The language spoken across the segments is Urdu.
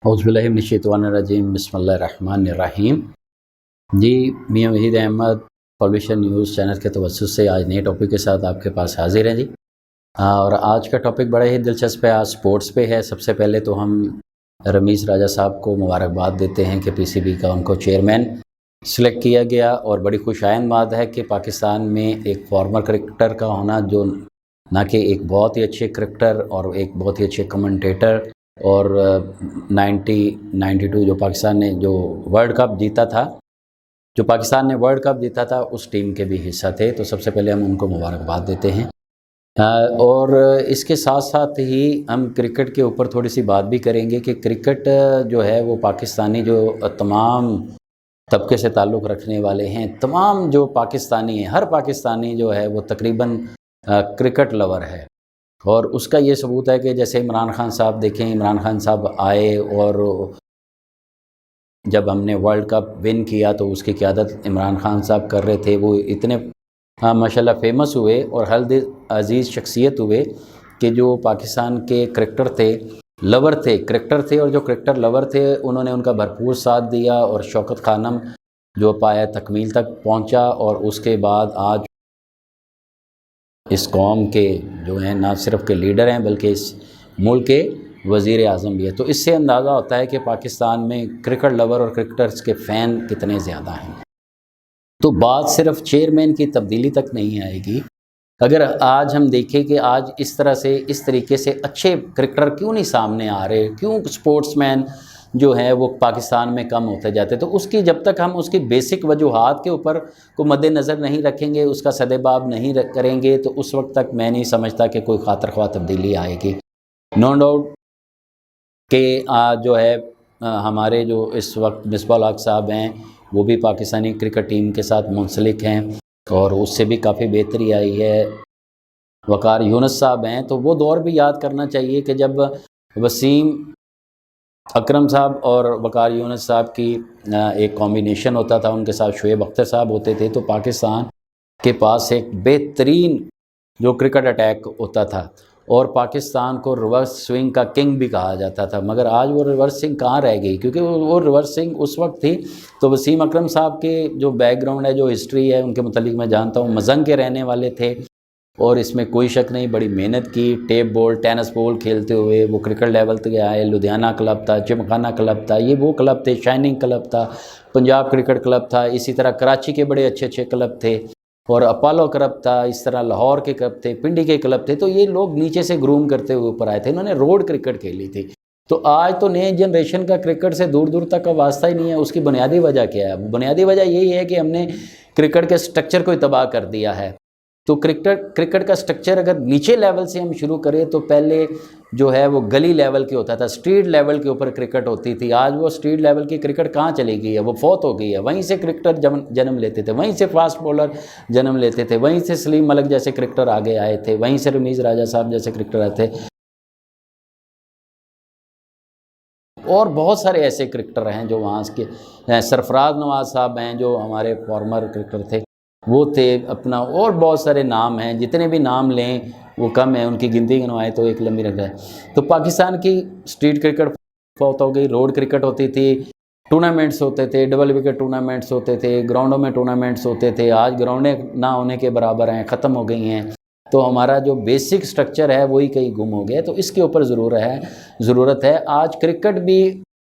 اعوذ باللہ من الشیطان الرجیم بسم اللہ الرحمن الرحیم۔ جی میاں Waheed Ahmed publisher news channel کے توسط سے آج نئے ٹاپک کے ساتھ آپ کے پاس حاضر ہیں جی۔ اور آج کا ٹاپک بڑا ہی دلچسپ ہے، آج سپورٹس پہ ہے۔ سب سے پہلے تو ہم رمیز راجہ صاحب کو مبارکباد دیتے ہیں کہ پی سی بی کا ان کو چیئرمین سلیکٹ کیا گیا، اور بڑی خوش آئند بات ہے کہ پاکستان میں ایک فارمر کرکٹر کا ہونا، جو نہ کہ ایک بہت ہی اچھے کرکٹر اور ایک بہت ہی اچھے کمنٹیٹر، اور 92 جو پاکستان نے جو ورلڈ کپ جیتا تھا، اس ٹیم کے بھی حصہ تھے۔ تو سب سے پہلے ہم ان کو مبارکباد دیتے ہیں، اور اس کے ساتھ ساتھ ہی ہم کرکٹ کے اوپر تھوڑی سی بات بھی کریں گے کہ کرکٹ جو ہے وہ پاکستانی جو تمام طبقے سے تعلق رکھنے والے ہیں، تمام جو پاکستانی ہیں، ہر پاکستانی جو ہے وہ تقریباً کرکٹ لور ہے۔ اور اس کا یہ ثبوت ہے کہ جیسے عمران خان صاحب دیکھیں، عمران خان صاحب آئے اور جب ہم نے ورلڈ کپ ون کیا تو اس کی قیادت عمران خان صاحب کر رہے تھے۔ وہ اتنے ماشاءاللہ فیمس ہوئے اور حل دل عزیز شخصیت ہوئے کہ جو پاکستان کے کرکٹر تھے اور جو کرکٹر لور تھے، انہوں نے ان کا بھرپور ساتھ دیا، اور شوکت خانم جو پایا تکمیل تک پہنچا، اور اس کے بعد آج اس قوم کے جو ہیں نہ صرف کے لیڈر ہیں بلکہ اس ملک کے وزیر اعظم بھی ہے۔ تو اس سے اندازہ ہوتا ہے کہ پاکستان میں کرکٹ لور اور کرکٹرز کے فین کتنے زیادہ ہیں۔ تو بات صرف چیئرمین کی تبدیلی تک نہیں آئے گی۔ اگر آج ہم دیکھیں کہ آج اس طریقے سے اچھے کرکٹر کیوں نہیں سامنے آ رہے، کیوں سپورٹس مین جو ہے وہ پاکستان میں کم ہوتے جاتے، تو اس کی جب تک ہم اس کی بیسک وجوہات کے اوپر کو مد نظر نہیں رکھیں گے، اس کا سدباب نہیں کریں گے، تو اس وقت تک میں نہیں سمجھتا کہ کوئی خاطر خواہ تبدیلی آئے گی۔ نو ڈاؤٹ کہ جو ہے ہمارے جو اس وقت مصباح الحق صاحب ہیں، وہ بھی پاکستانی کرکٹ ٹیم کے ساتھ منسلک ہیں، اور اس سے بھی کافی بہتری آئی ہے۔ وقار یونس صاحب ہیں، تو وہ دور بھی یاد کرنا چاہیے کہ جب وسیم اکرم صاحب اور وقار یونس صاحب کی ایک کمبینیشن ہوتا تھا، ان کے ساتھ شعیب اختر صاحب ہوتے تھے، تو پاکستان کے پاس ایک بہترین جو کرکٹ اٹیک ہوتا تھا، اور پاکستان کو ریورس سوئنگ کا کنگ بھی کہا جاتا تھا۔ مگر آج وہ ریورس سوئنگ کہاں رہ گئی، کیونکہ وہ ریورس سوئنگ اس وقت تھی۔ تو وسیم اکرم صاحب کے جو بیک گراؤنڈ ہے، جو ہسٹری ہے، ان کے متعلق میں جانتا ہوں، مزنگ کے رہنے والے تھے، اور اس میں کوئی شک نہیں، بڑی محنت کی، ٹیپ بال، ٹینس بال کھیلتے ہوئے وہ کرکٹ لیول تک آئے۔ لدھیانہ کلب تھا، چمخانہ کلب تھا، یہ وہ کلب تھے، شائننگ کلب تھا، پنجاب کرکٹ کلب تھا، اسی طرح کراچی کے بڑے اچھے کلب تھے، اور اپولو کلب تھا، اس طرح لاہور کے کلب تھے، پنڈی کے کلب تھے۔ تو یہ لوگ نیچے سے گروم کرتے ہوئے اوپر آئے تھے، انہوں نے روڈ کرکٹ کھیلی تھی۔ تو آج تو نئے جنریشن کا کرکٹ سے دور دور تک کا واسطہ ہی نہیں ہے۔ اس کی بنیادی وجہ کیا ہے؟ بنیادی وجہ یہی ہے کہ ہم نے کرکٹ کے سٹرکچر کو تباہ کر دیا ہے۔ تو کرکٹ کا سٹرکچر اگر نیچے لیول سے ہم شروع کریں تو پہلے جو ہے وہ گلی لیول کے ہوتا تھا، سٹریٹ لیول کے اوپر کرکٹ ہوتی تھی۔ آج وہ سٹریٹ لیول کی کرکٹ کہاں چلی گئی ہے؟ وہ فوت ہو گئی ہے۔ وہیں سے کرکٹر جنم لیتے تھے، وہیں سے فاسٹ بولر جنم لیتے تھے، وہیں سے سلیم ملک جیسے کرکٹر آگے آئے تھے، وہیں سے رمیز راجہ صاحب جیسے کرکٹر آئے تھے، اور بہت سارے ایسے کرکٹر ہیں جو وہاں کے سرفراز نواز صاحب ہیں جو ہمارے فارمر کرکٹر تھے، وہ تھے اپنا، اور بہت سارے نام ہیں، جتنے بھی نام لیں وہ کم ہیں، ان کی گنتی گنوائے تو ایک لمبی رکھ ہے۔ تو پاکستان کی سٹریٹ کرکٹ فوت ہو گئی، روڈ کرکٹ ہوتی تھی، ٹورنامنٹس ہوتے تھے، ڈبل وکٹ ٹورنامنٹس ہوتے تھے، گراؤنڈوں میں ٹورنامنٹس ہوتے تھے، آج گراؤنڈیں نہ ہونے کے برابر ہیں، ختم ہو گئی ہیں۔ تو ہمارا جو بیسک سٹرکچر ہے وہی کہیں گم ہو گیا، تو اس کے اوپر ضرورت ہے۔ آج کرکٹ بھی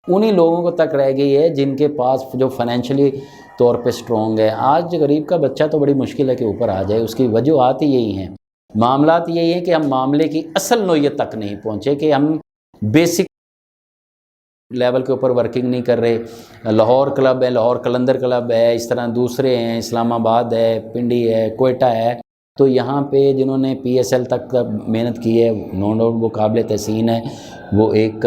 انہی لوگوں کو تک رہ گئی ہے جن کے پاس جو فائنینشلی طور پہ سٹرونگ ہے۔ آج غریب کا بچہ تو بڑی مشکل ہے کہ اوپر آ جائے، اس کی وجوہات ہی یہی ہیں، معاملات یہی ہیں کہ ہم معاملے کی اصل نوعیت تک نہیں پہنچے، کہ ہم بیسک لیول کے اوپر ورکنگ نہیں کر رہے۔ لاہور کلب ہے، لاہور قلندر کلب ہے، اس طرح دوسرے ہیں، اسلام آباد ہے، پنڈی ہے، کوئٹہ ہے، تو یہاں پہ جنہوں نے پی ایس ایل تک محنت کی ہے، نو ڈاؤٹ وہ قابل تحسین ہے، وہ ایک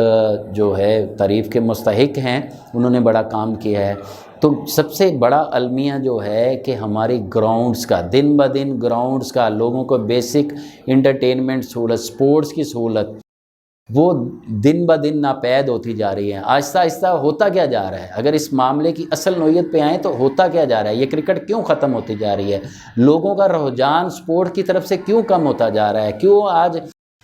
جو ہے تعریف کے مستحق ہیں، انہوں نے بڑا کام کیا ہے۔ تو سب سے بڑا المیہ جو ہے کہ ہماری گراؤنڈز کا، دن بہ دن گراؤنڈز کا، لوگوں کو بیسک انٹرٹینمنٹ سہولت، سپورٹس کی سہولت، وہ دن بہ دن ناپید ہوتی جا رہی ہے۔ آہستہ آہستہ ہوتا کیا جا رہا ہے؟ اگر اس معاملے کی اصل نوعیت پہ آئیں تو ہوتا کیا جا رہا ہے؟ یہ کرکٹ کیوں ختم ہوتی جا رہی ہے؟ لوگوں کا رجحان سپورٹ کی طرف سے کیوں کم ہوتا جا رہا ہے؟ کیوں آج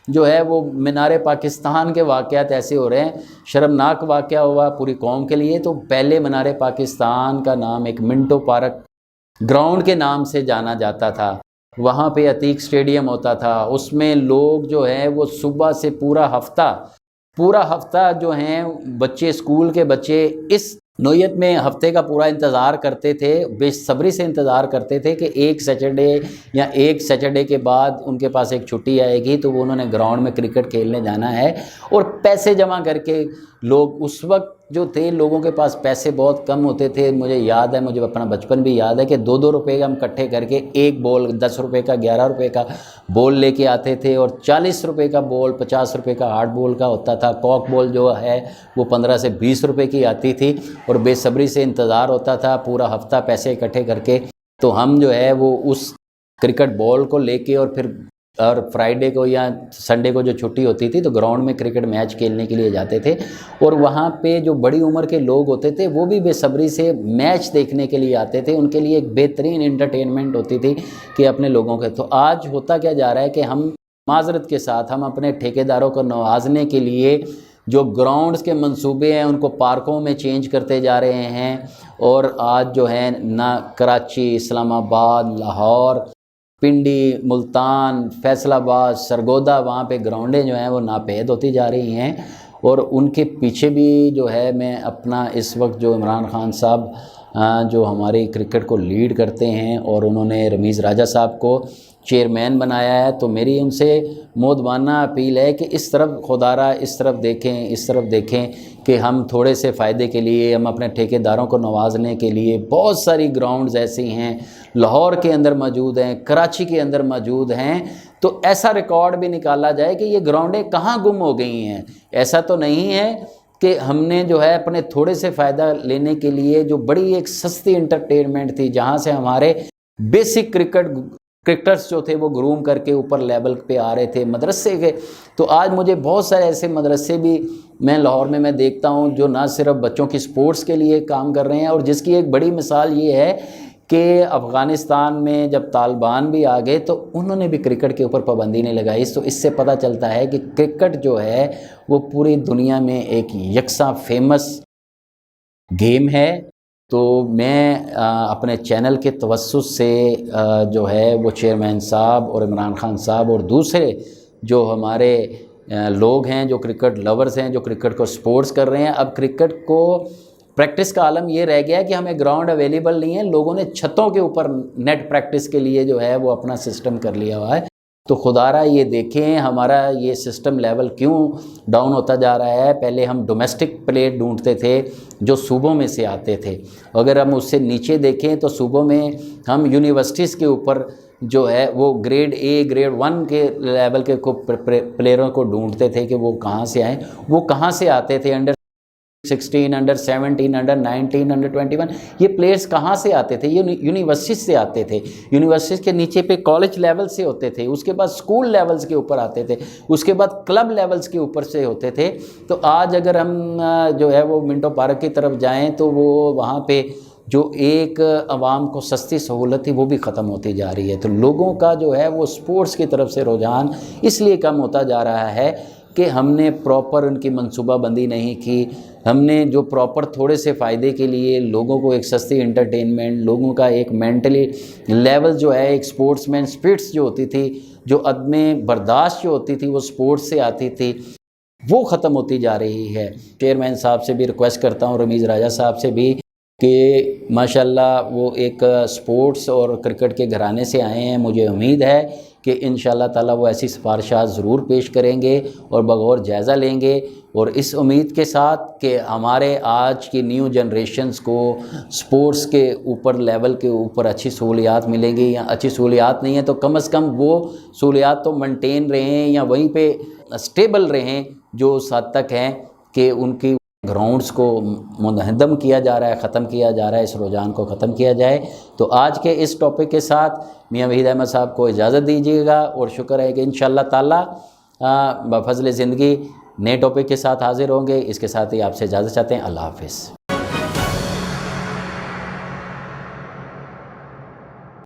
جو ہے وہ مینار پاکستان کے واقعات ایسے ہو رہے ہیں، شرمناک واقعہ ہوا پوری قوم کے لیے۔ تو پہلے مینار پاکستان کا نام ایک منٹو پارک گراؤنڈ کے نام سے جانا جاتا تھا، وہاں پہ عتیق اسٹیڈیم ہوتا تھا، اس میں لوگ جو ہے وہ صبح سے پورا ہفتہ جو ہیں بچے، اسکول کے بچے اس نوعیت میں ہفتے کا پورا انتظار کرتے تھے، بے صبری سے انتظار کرتے تھے کہ ایک سیٹرڈے کے بعد ان کے پاس ایک چھٹی آئے گی تو وہ انہوں نے گراؤنڈ میں کرکٹ کھیلنے جانا ہے۔ اور پیسے جمع کر کے لوگ، اس وقت جو تھے لوگوں کے پاس پیسے بہت کم ہوتے تھے، مجھے یاد ہے، مجھے اپنا بچپن بھی یاد ہے کہ 2 روپے ہم اکٹھے کر کے ایک بال 10 روپے کا 11 روپے کا بال لے کے آتے تھے، اور 40 روپے کا بال 50 روپے کا ہارڈ بال کا ہوتا تھا، کاک بال جو ہے وہ 15 سے 20 روپے کی آتی تھی، اور بے صبری سے انتظار ہوتا تھا پورا ہفتہ پیسے اکٹھے کر کے۔ تو ہم جو ہے وہ اس کرکٹ بال کو لے کے اور فرائیڈے کو یا سنڈے کو جو چھٹی ہوتی تھی تو گراؤنڈ میں کرکٹ میچ کھیلنے کے لیے جاتے تھے، اور وہاں پہ جو بڑی عمر کے لوگ ہوتے تھے وہ بھی بے صبری سے میچ دیکھنے کے لیے آتے تھے، ان کے لیے ایک بہترین انٹرٹینمنٹ ہوتی تھی کہ اپنے لوگوں کے۔ تو آج ہوتا کیا جا رہا ہے کہ ہم معذرت کے ساتھ ہم اپنے ٹھیکیداروں کو نوازنے کے لیے جو گراؤنڈز کے منصوبے ہیں ان کو پارکوں میں چینج کرتے جا رہے ہیں، اور آج جو ہے نہ کراچی، اسلام آباد، لاہور، پنڈی، ملتان، فیصل آباد، سرگودا، وہاں پہ گراؤنڈیں جو ہیں وہ ناپید ہوتی جا رہی ہیں۔ اور ان کے پیچھے بھی جو ہے میں اپنا اس وقت جو عمران خان صاحب جو ہماری کرکٹ کو لیڈ کرتے ہیں اور انہوں نے رمیز راجہ صاحب کو چیئرمین بنایا ہے، تو میری ان سے مودبانہ اپیل ہے کہ اس طرف خدارہ اس طرف دیکھیں کہ ہم تھوڑے سے فائدے کے لیے، ہم اپنے ٹھیکیداروں کو نوازنے کے لیے بہت ساری گراؤنڈز ایسی ہیں، لاہور کے اندر موجود ہیں، کراچی کے اندر موجود ہیں، تو ایسا ریکارڈ بھی نکالا جائے کہ یہ گراؤنڈیں کہاں گم ہو گئی ہیں۔ ایسا تو نہیں ہے کہ ہم نے جو ہے اپنے تھوڑے سے فائدہ لینے کے لیے جو بڑی ایک سستی انٹرٹینمنٹ تھی، جہاں سے ہمارے بیسک کرکٹرز جو تھے وہ گروم کر کے اوپر لیول پہ آ رہے تھے مدرسے کے، تو آج مجھے بہت سارے ایسے مدرسے بھی میں لاہور میں دیکھتا ہوں جو نہ صرف بچوں کی سپورٹس کے لیے کام کر رہے ہیں، اور جس کی ایک بڑی مثال یہ ہے کہ افغانستان میں جب طالبان بھی آ گئے تو انہوں نے بھی کرکٹ کے اوپر پابندی نہیں لگائی۔ تو اس سے پتہ چلتا ہے کہ کرکٹ جو ہے وہ پوری دنیا میں ایک یکساں فیمس گیم ہے۔ تو میں اپنے چینل کے توسط سے جو ہے وہ چیئرمین صاحب اور عمران خان صاحب اور دوسرے جو ہمارے لوگ ہیں جو کرکٹ لورز ہیں، جو کرکٹ کو سپورٹس کر رہے ہیں، اب کرکٹ کو پریکٹس کا عالم یہ رہ گیا ہے کہ ہمیں گراؤنڈ اویلیبل نہیں ہے، لوگوں نے چھتوں کے اوپر نیٹ پریکٹس کے لیے جو ہے وہ اپنا سسٹم کر لیا ہوا ہے۔ تو خدارہ یہ دیکھیں ہمارا یہ سسٹم لیول کیوں ڈاؤن ہوتا جا رہا ہے۔ پہلے ہم ڈومیسٹک پلیئر ڈھونڈتے تھے جو صوبوں میں سے آتے تھے، اگر ہم اس سے نیچے دیکھیں تو صوبوں میں ہم یونیورسٹیز کے اوپر جو ہے وہ گریڈ اے گریڈ 1 کے لیول کے پلیئروں کو ڈھونڈتے تھے کہ وہ کہاں سے آئیں، وہ کہاں سے آتے تھے، انڈر 16، انڈر 17، انڈر 19، انڈر 21، یہ پلیئرز کہاں سے آتے تھے؟ یہ یونیورسٹیز سے آتے تھے، یونیورسٹیز کے نیچے پہ کالج لیول سے ہوتے تھے، اس کے بعد سکول لیولز کے اوپر آتے تھے، اس کے بعد کلب لیولز کے اوپر سے ہوتے تھے۔ تو آج اگر ہم جو ہے وہ منٹو پارک کی طرف جائیں تو وہ وہاں پہ جو ایک عوام کو سستی سہولت تھی وہ بھی ختم ہوتی جا رہی ہے۔ تو لوگوں کا جو ہے وہ سپورٹس کی طرف سے رجحان اس لیے کم ہوتا جا رہا ہے کہ ہم نے پراپر ان کی منصوبہ بندی نہیں کی، ہم نے جو پراپر تھوڑے سے فائدے کے لیے لوگوں کو ایک سستی انٹرٹینمنٹ، لوگوں کا ایک مینٹلی لیول جو ہے، ایک سپورٹس مین اسپرٹس جو ہوتی تھی، جو عدم برداشت جو ہوتی تھی وہ سپورٹس سے آتی تھی، وہ ختم ہوتی جا رہی ہے۔ چیئرمین صاحب سے بھی ریکویسٹ کرتا ہوں، رمیز راجہ صاحب سے بھی، کہ ماشاءاللہ وہ ایک سپورٹس اور کرکٹ کے گھرانے سے آئے ہیں، مجھے امید ہے کہ انشاءاللہ تعالیٰ وہ ایسی سفارشات ضرور پیش کریں گے اور بغور جائزہ لیں گے، اور اس امید کے ساتھ کہ ہمارے آج کی نیو جنریشنز کو سپورٹس کے اوپر لیول کے اوپر اچھی سہولیات ملیں گی، یا اچھی سہولیات نہیں ہیں تو کم از کم وہ سہولیات تو مینٹین رہیں یا وہیں پہ اسٹیبل رہیں جو اس حد تک ہیں کہ ان کی گراؤنڈز کو منہدم کیا جا رہا ہے، ختم کیا جا رہا ہے، اس رجحان کو ختم کیا جائے۔ تو آج کے اس ٹاپک کے ساتھ میاں وحید احمد صاحب کو اجازت دیجیے گا، اور شکر ہے کہ انشاءاللہ تعالیٰ بفضل زندگی نئے ٹاپک کے ساتھ حاضر ہوں گے۔ اس کے ساتھ ہی آپ سے اجازت چاہتے ہیں، اللہ حافظ۔